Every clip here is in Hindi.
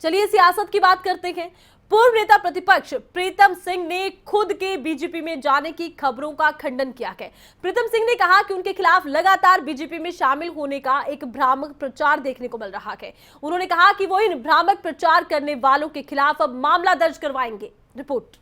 चलिए सियासत की बात करते हैं। पूर्व नेता प्रतिपक्ष प्रीतम सिंह ने खुद के बीजेपी में जाने की खबरों का खंडन किया है। प्रीतम सिंह ने कहा कि उनके खिलाफ लगातार बीजेपी में शामिल होने का एक भ्रामक प्रचार देखने को मिल रहा है। उन्होंने कहा कि वो इन भ्रामक प्रचार करने वालों के खिलाफ अब मामला दर्ज करवाएंगे। रिपोर्ट।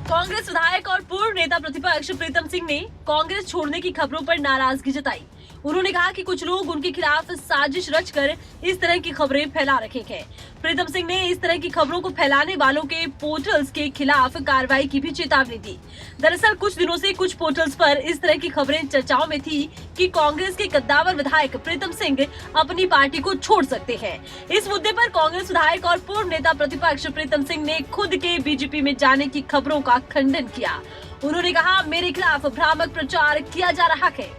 कांग्रेस विधायक और पूर्व नेता प्रतिपक्ष प्रीतम सिंह ने कांग्रेस छोड़ने की खबरों पर नाराजगी जताई। उन्होंने कहा कि कुछ लोग उनके खिलाफ साजिश रचकर इस तरह की खबरें फैला रहे हैं। प्रीतम सिंह ने इस तरह की खबरों को फैलाने वालों के पोर्टल्स के खिलाफ कार्रवाई की भी चेतावनी दी। दरअसल कुछ दिनों से कुछ पोर्टल्स पर इस तरह की खबरें चर्चाओं में थी कि कांग्रेस के कद्दावर विधायक प्रीतम सिंह अपनी पार्टी को छोड़ सकते हैं। इस मुद्दे पर कांग्रेस विधायक और पूर्व नेता प्रतिपक्ष प्रीतम सिंह ने खुद के बीजेपी में जाने की खबरों का खंडन किया। उन्होंने कहा, मेरे खिलाफ भ्रामक प्रचार किया जा रहा है।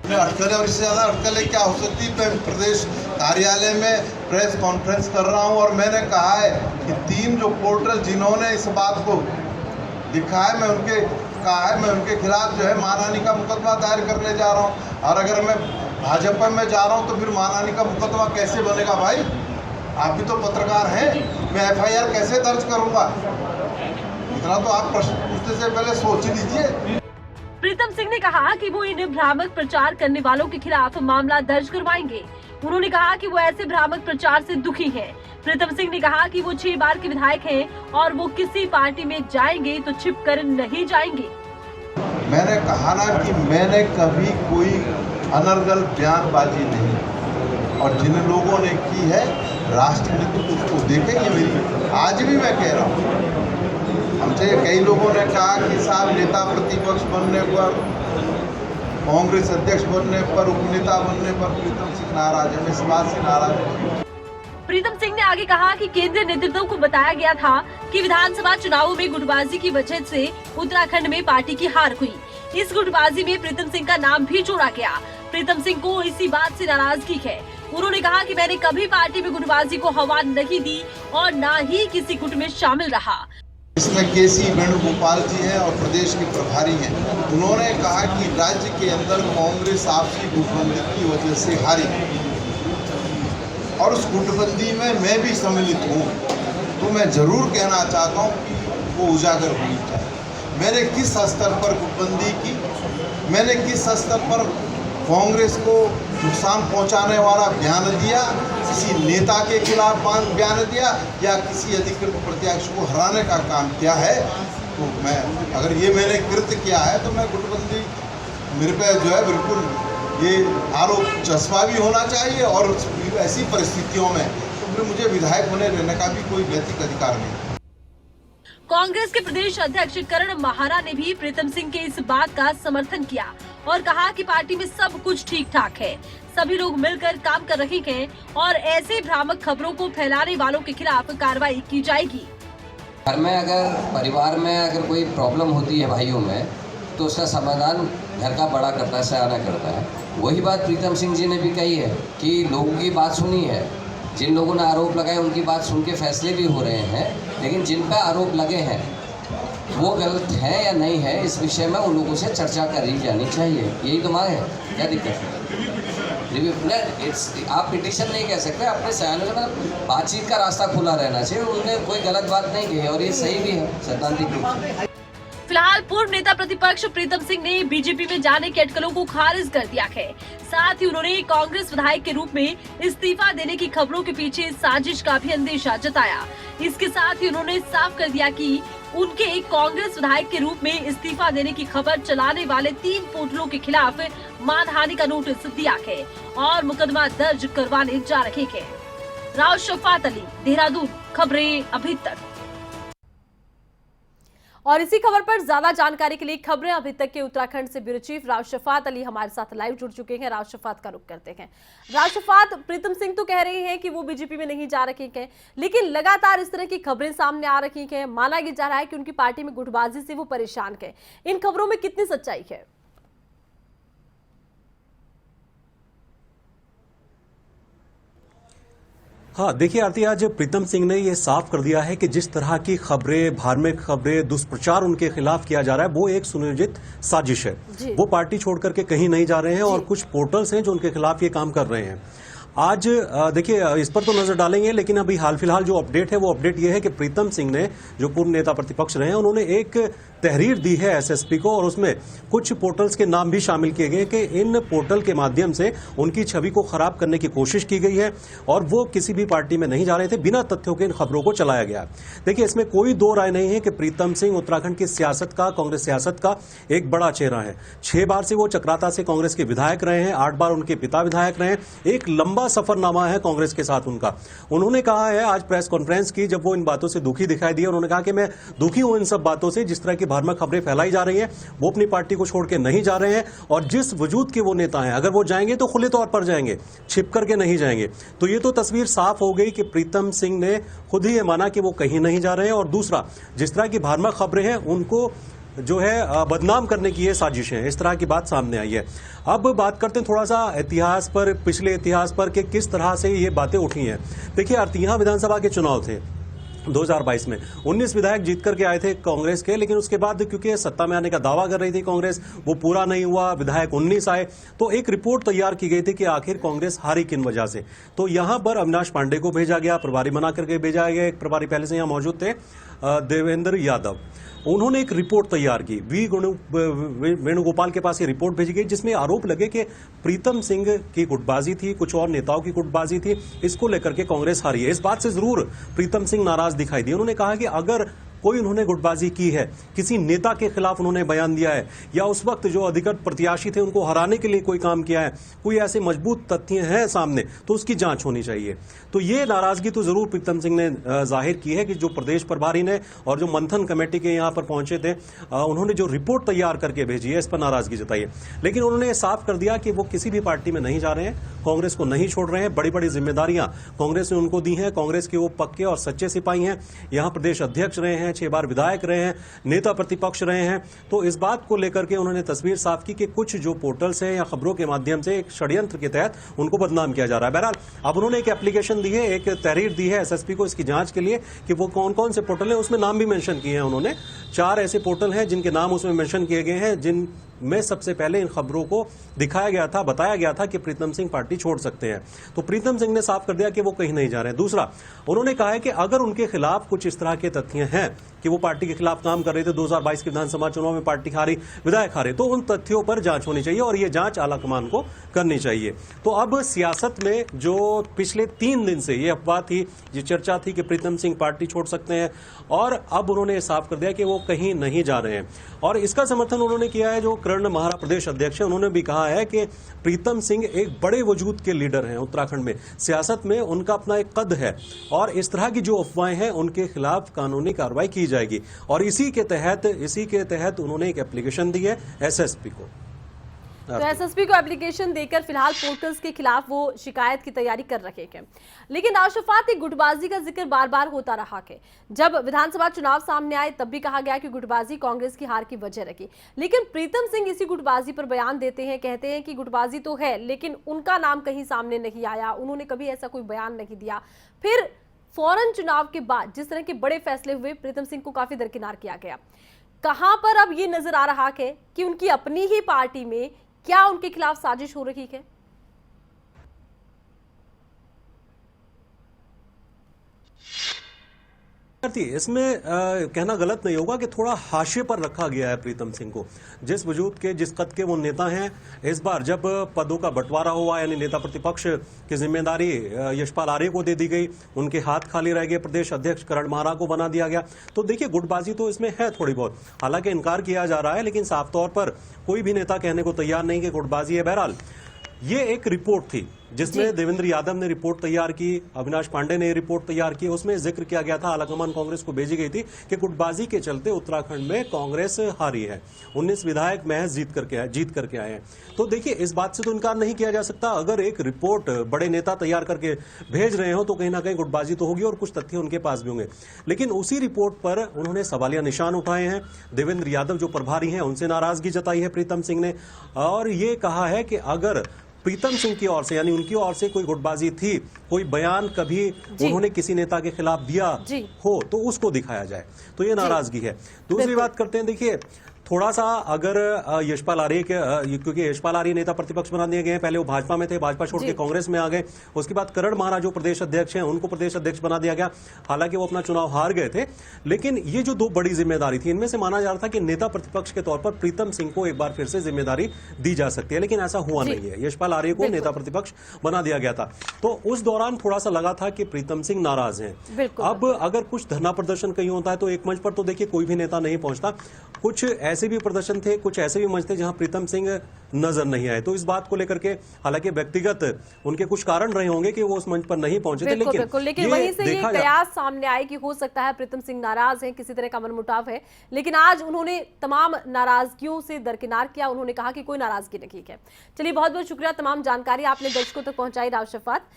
अटकलें और इससे ज्यादा अटकलें क्या हो सकती है। मैं प्रदेश कार्यालय में प्रेस कॉन्फ्रेंस कर रहा हूं और मैंने कहा है कि 3 जो पोर्टल जिन्होंने इस बात को लिखा है, मैं उनके खिलाफ जो है मानहानि का मुकदमा दायर करने जा रहा हूं। और अगर मैं भाजपा में जा रहा हूं तो फिर मानहानि का मुकदमा कैसे बनेगा भाई? आप भी तो पत्रकार हैं, मैं FIR कैसे दर्ज करूंगा? इतना तो आप प्रश्न पूछने से पहले सोच लीजिए। प्रीतम सिंह ने कहा कि वो इन भ्रामक प्रचार करने वालों के खिलाफ मामला दर्ज करवाएंगे। उन्होंने कहा कि वो ऐसे भ्रामक प्रचार से दुखी हैं। प्रीतम सिंह ने कहा कि वो 6 बार के विधायक हैं और वो किसी पार्टी में जाएंगे तो छिप कर नहीं जाएंगे। मैंने कहा ना कि मैंने कभी कोई अनर्गल बयानबाजी नहीं, और जिन लोगों ने की है राष्ट्रनीति तो उसको देखेंगे। मेरी आज भी मैं कह रहा हूँ, हमसे कई लोगों ने कहा कि साहब नेता प्रतिपक्ष बनने पर, कांग्रेस अध्यक्ष बनने पर, उपनेता बनने पर प्रीतम सिंह नाराज है। मैं इस बात से नाराज हूँ। प्रीतम सिंह ने आगे कहा कि केंद्रीय नेतृत्व को बताया गया था कि विधानसभा चुनावों में गुटबाजी की वजह से उत्तराखंड में पार्टी की हार हुई। इस गुटबाजी में प्रीतम सिंह का नाम भी जोड़ा गया। प्रीतम सिंह को इसी बात से नाराजगी है। उन्होंने कहा कि मैंने कभी पार्टी में गुटबाजी को हवा नहीं दी और न ही किसी गुट में शामिल रहा। इसमें KC वेणुगोपाल जी हैं और प्रदेश के प्रभारी हैं। उन्होंने कहा कि राज्य के अंदर कांग्रेस आपसी गुटबंदी की वजह से हारी और उस गुटबंदी में मैं भी सम्मिलित हूँ। तो मैं जरूर कहना चाहता हूँ कि वो उजागर होनी चाहिए। मैंने किस स्तर पर गुटबंदी की, मैंने किस स्तर पर कांग्रेस को नुकसान पहुंचाने वाला बयान दिया, किसी नेता के खिलाफ बयान दिया या किसी अधिकृत प्रत्याशी को हराने का काम किया है, तो मैं अगर ये मैंने कृत्य किया है तो मैं गुटबंदी, मेरे पे जो है बिल्कुल ये आरोप चस्पा भी होना चाहिए। और ऐसी परिस्थितियों में तो फिर मुझे विधायक बने रहने का भी कोई नैतिक अधिकार नहीं। कांग्रेस के प्रदेश अध्यक्ष करण महारा ने भी प्रीतम सिंह के इस बात का समर्थन किया और कहा कि पार्टी में सब कुछ ठीक ठाक है, सभी लोग मिलकर काम कर रहे हैं और ऐसे भ्रामक खबरों को फैलाने वालों के खिलाफ कार्रवाई की जाएगी। घर में अगर परिवार में अगर कोई प्रॉब्लम होती है भाइयों में, तो उसका समाधान घर का बड़ा करता है, सयाना करता है। वही बात प्रीतम सिंह जी ने भी कही है कि लोगों की बात सुनी है, जिन लोगों ने आरोप लगाए उनकी बात सुन के फैसले भी हो रहे हैं, लेकिन जिन पर आरोप लगे हैं वो गलत है या नहीं है, इस विषय में उन लोगों से चर्चा करी जानी चाहिए। यही तो मांग है, क्या दिक्कत है? आप पिटिशन नहीं कह सकते, अपने सयानों में बातचीत का रास्ता खुला रहना चाहिए। उन्होंने कोई गलत बात नहीं कही और ये सही भी है सैद्धांतिक रूप से। फिलहाल पूर्व नेता प्रतिपक्ष प्रीतम सिंह ने बीजेपी में जाने की अटकलों को खारिज कर दिया है। साथ ही उन्होंने कांग्रेस विधायक के रूप में इस्तीफा देने की खबरों के पीछे साजिश का भी अंदेशा जताया। इसके साथ ही उन्होंने साफ कर दिया कि उनके कांग्रेस विधायक के रूप में इस्तीफा देने की खबर चलाने वाले 3 पोर्टलों के खिलाफ मानहानि का नोटिस दिया है और मुकदमा दर्ज करवाने जा रहे हैं। राव शफात अली, देहरादून, खबरें अभी तक। और इसी खबर पर ज्यादा जानकारी के लिए खबरें अभी तक के उत्तराखंड से ब्यूरो चीफ राव शफात अली हमारे साथ लाइव जुड़ चुके हैं। राव शफात का रुख करते हैं। राव शफात, प्रीतम सिंह तो कह रहे हैं कि वो बीजेपी में नहीं जा रहे हैं, लेकिन लगातार इस तरह की खबरें सामने आ रही हैं। माना जा रहा है कि उनकी पार्टी में गुटबाजी से वो परेशान है। इन खबरों में कितनी सच्चाई है? हाँ, देखिए आरती, आज प्रीतम सिंह ने ये साफ कर दिया है कि जिस तरह की खबरें, धार्मिक खबरें, दुष्प्रचार उनके खिलाफ किया जा रहा है, वो एक सुनियोजित साजिश है। वो पार्टी छोड़ करके कहीं नहीं जा रहे हैं और कुछ पोर्टल्स हैं जो उनके खिलाफ ये काम कर रहे हैं। आज देखिए, इस पर तो नजर डालेंगे, लेकिन अभी हाल फिलहाल जो अपडेट है वो अपडेट ये है कि प्रीतम सिंह ने, जो पूर्व नेता प्रतिपक्ष रहे हैं, उन्होंने एक तहरीर दी है एसएसपी को और उसमें कुछ पोर्टल्स के नाम भी शामिल किए गए कि इन पोर्टल के माध्यम से उनकी छवि को खराब करने की कोशिश की गई है और वो किसी भी पार्टी में नहीं जा रहे थे। बिना तथ्यों के इन खबरों को चलाया गया। देखिए, इसमें कोई दो राय नहीं है कि प्रीतम सिंह उत्तराखंड की सियासत का, कांग्रेस सियासत का एक बड़ा चेहरा है। 6 बार से वो चक्राता से कांग्रेस के विधायक रहे हैं, 8 बार उनके पिता विधायक रहे हैं। एक लंबा सफरनामा है कांग्रेस के साथ उनका। उन्होंने कहा है आज प्रेस कॉन्फ्रेंस की, जब वो इन बातों से दुखी दिखाई दिए, उन्होंने कहा कि मैं दुखी हूं इन सब बातों से, जिस तरह की भ्रामक खबरें फैलाई जा रही हैं। वो अपनी पार्टी को छोड़ के नहीं जा रहे हैं और जिस वजूद के वो नेता हैं, अगर वो जाएंगे तो खुले तौर पर जाएंगे, छिप करके नहीं जाएंगे। तो ये तो तस्वीर साफ हो गई कि प्रीतम सिंह ने खुद ही ये माना कि वो कहीं नहीं जा रहे हैं। और दूसरा, जिस तरह की भ्रामक खबरें हैं उनको जो है बदनाम करने की ये साजिश है, इस तरह की बात सामने आई है। अब बात करते हैं थोड़ा सा इतिहास पर, पिछले इतिहास पर कि किस तरह से ये बातें उठी हैं। देखिए, अरतिया विधानसभा के चुनाव थे 2022 में। 19 विधायक जीत करके आए थे कांग्रेस के, लेकिन उसके बाद क्योंकि सत्ता में आने का दावा कर रही थी कांग्रेस, वो पूरा नहीं हुआ। विधायक 19 आए तो एक रिपोर्ट तैयार की गई थी कि आखिर कांग्रेस हारी किन वजह से। तो यहां पर अविनाश पांडे को भेजा गया, प्रभारी बना करके भेजा गया। एक प्रभारी पहले से यहां मौजूद थे, देवेंद्र यादव। उन्होंने एक रिपोर्ट तैयार की, वेणुगोपाल के पास ये रिपोर्ट भेजी गई, जिसमें आरोप लगे कि प्रीतम सिंह की गुटबाजी थी, कुछ और नेताओं की गुटबाजी थी, इसको लेकर के कांग्रेस हारी है। इस बात से जरूर प्रीतम सिंह नाराज दिखाई दिए। उन्होंने कहा कि अगर कोई उन्होंने गुटबाजी की है, किसी नेता के खिलाफ उन्होंने बयान दिया है, या उस वक्त जो अधिकृत प्रत्याशी थे उनको हराने के लिए कोई काम किया है, कोई ऐसे मजबूत तथ्य हैं सामने, तो उसकी जांच होनी चाहिए। तो ये नाराजगी तो जरूर प्रीतम सिंह ने जाहिर की है कि जो प्रदेश प्रभारी ने और जो मंथन कमेटी के यहां पर पहुंचे थे, उन्होंने जो रिपोर्ट तैयार करके भेजी है, इस पर नाराजगी जताई है। लेकिन उन्होंने साफ कर दिया कि वो किसी भी पार्टी में नहीं जा रहे हैं, कांग्रेस को नहीं छोड़ रहे हैं। बड़ी बड़ी जिम्मेदारियां कांग्रेस ने उनको दी हैं। कांग्रेस के वो पक्के और सच्चे सिपाही हैं। यहां प्रदेश अध्यक्ष रहे हैं, 6 बार विधायक रहे हैं, नेता प्रतिपक्ष रहे हैं। तो इस बात को लेकर के उन्होंने तस्वीर साफ की कि कुछ जो पोर्टल्स हैं या खबरों के माध्यम से एक षड्यंत्र के तहत उनको बदनाम किया जा रहा है। बहरहाल, अब उन्होंने एक एप्लीकेशन दी है, एक तहरीर दी है एसएसपी को इसकी जांच के लिए कि वो कौन कौन से पोर्टल हैं। उसमें नाम भी मेंशन किए हैं उन्होंने। 4 ऐसे पोर्टल हैं जिनके नाम उसमें मेंशन किए गए हैं, जिनमें सबसे पहले इन खबरों को दिखाया गया था, बताया गया था कि प्रीतम सिंह पार्टी छोड़ सकते हैं। तो प्रीतम सिंह ने साफ कर दिया कि वो कहीं नहीं जा रहे हैं। दूसरा, उन्होंने कहा है कि अगर उनके खिलाफ कुछ इस तरह के तथ्य हैं कि वो पार्टी के खिलाफ काम कर रहे थे, 2022 के विधानसभा चुनाव में पार्टी हारी, विधायक हारे, तो उन तथ्यों पर जांच होनी चाहिए और ये जांच आलाकमान को करनी चाहिए। तो अब सियासत में जो पिछले 3 दिन से ये अफवाह थी, ये चर्चा थी कि प्रीतम सिंह पार्टी छोड़ सकते हैं, और अब उन्होंने साफ कर दिया कि वो कहीं नहीं जा रहे हैं। और इसका समर्थन उन्होंने किया है जो कर्ण महारा प्रदेश अध्यक्ष है, उन्होंने भी कहा है कि प्रीतम सिंह एक बड़े वजूद के लीडर हैं उत्तराखंड में। सियासत में उनका अपना एक कद है और इस तरह की जो अफवाहें हैं उनके खिलाफ कानूनी कार्रवाई की जाएगी। और इसी के तहत उन्होंने एक एप्लीकेशन दी है एसएसपी को। तो एसएसपी को एप्लीकेशन देकर फिलहाल पोर्टल्स के खिलाफ वो शिकायत की तैयारी कर रहे हैं। लेकिन राष्ट्रवादी गुटबाजी का जिक्र बार बार होता रहा है। जब विधानसभा चुनाव सामने आए तब भी कहा गया कि गुटबाजी कांग्रेस की हार की वजह रही। लेकिन प्रीतम सिंह इसी गुटबाजी पर बयान देते हैं, कहते हैं कि गुटबाजी तो है लेकिन उनका नाम कहीं सामने नहीं आया, उन्होंने कभी ऐसा कोई बयान नहीं दिया। फिर फौरन चुनाव के बाद जिस तरह के बड़े फैसले हुए, प्रीतम सिंह को काफी दरकिनार किया गया। कहां पर अब ये नजर आ रहा है कि उनकी अपनी ही पार्टी में क्या उनके खिलाफ साजिश हो रही है? इसमें कहना गलत नहीं होगा कि थोड़ा हाशिए पर रखा गया है प्रीतम सिंह को। जिस वजूद के, जिस कद के वो नेता हैं, इस बार जब पदों का बंटवारा हुआ, यानी नेता प्रतिपक्ष की जिम्मेदारी यशपाल आर्य को दे दी गई, उनके हाथ खाली रह गए, प्रदेश अध्यक्ष कर्ण महारा को बना दिया गया। तो देखिए, गुटबाजी तो इसमें है थोड़ी बहुत, हालांकि इनकार किया जा रहा है, लेकिन साफ तौर पर कोई भी नेता कहने को तैयार नहीं कि गुटबाजी है। बहरहाल, ये एक रिपोर्ट थी जिसमें देवेंद्र यादव ने रिपोर्ट तैयार की, अविनाश पांडे ने रिपोर्ट तैयार की। उसमें जिक्र किया गया था, आलाकमान कांग्रेस को भेजी गई थी कि गुटबाजी के चलते उत्तराखंड में कांग्रेस हारी है। 19 विधायक महज जीत करके आए हैं। तो देखिए, इस बात से तो इनकार नहीं किया जा सकता। अगर एक रिपोर्ट बड़े नेता तैयार करके भेज रहे हो तो कहीं ना कहीं गुटबाजी तो होगी और कुछ तथ्य उनके पास भी होंगे। लेकिन उसी रिपोर्ट पर उन्होंने सवालिया निशान उठाए हैं। देवेंद्र यादव जो प्रभारी हैं, उनसे नाराजगी जताई है प्रीतम सिंह ने, और ये कहा है कि अगर प्रीतम सिंह की ओर से यानी उनकी ओर से कोई गुटबाजी थी, कोई बयान कभी उन्होंने किसी नेता के खिलाफ दिया हो तो उसको दिखाया जाए, तो ये नाराजगी है। दूसरी बात करते हैं, देखिए थोड़ा सा अगर यशपाल आर्य के, क्योंकि यशपाल आर्य नेता प्रतिपक्ष बना दिए गए हैं, पहले वो भाजपा में थे, भाजपा छोड़ के कांग्रेस में आ गए, उसके बाद करण महाराज जो प्रदेश अध्यक्ष हैं उनको प्रदेश अध्यक्ष बना दिया गया, हालांकि वो अपना चुनाव हार गए थे। लेकिन ये जो दो बड़ी जिम्मेदारी थी, इनमें से माना जा रहा था कि नेता प्रतिपक्ष के तौर पर प्रीतम सिंह को एक बार फिर से जिम्मेदारी दी जा सकती है, लेकिन ऐसा हुआ नहीं है। यशपाल आर्य को नेता प्रतिपक्ष बना दिया गया था, तो उस दौरान थोड़ा सा लगा था कि प्रीतम सिंह नाराज हैं। अब अगर कुछ धरना प्रदर्शन कहीं होता है तो एक मंच पर तो देखिए कोई भी नेता नहीं पहुंचता, कुछ ऐसे भी प्रदर्शन थे, कुछ ऐसे भी मंच थे जहां प्रीतम सिंह नजर नहीं आए। तो इस बात को लेकर के हालांकि व्यक्तिगत उनके कुछ कारण रहे होंगे कि वो उस मंच पर नहीं पहुंचे थे, लेकिन वहीं से ये कयास सामने आए कि हो सकता है प्रीतम सिंह नाराज हैं, किसी तरह का मनमुटाव है, लेकिन आज उन्होंने तमाम नाराजगियों से दरकिनार किया। उन्होंने कहा कि कोई नाराजगी नहीं है। चलिए, बहुत बहुत शुक्रिया, तमाम जानकारी आपने दर्शकों तक पहुंचाई राव शफात।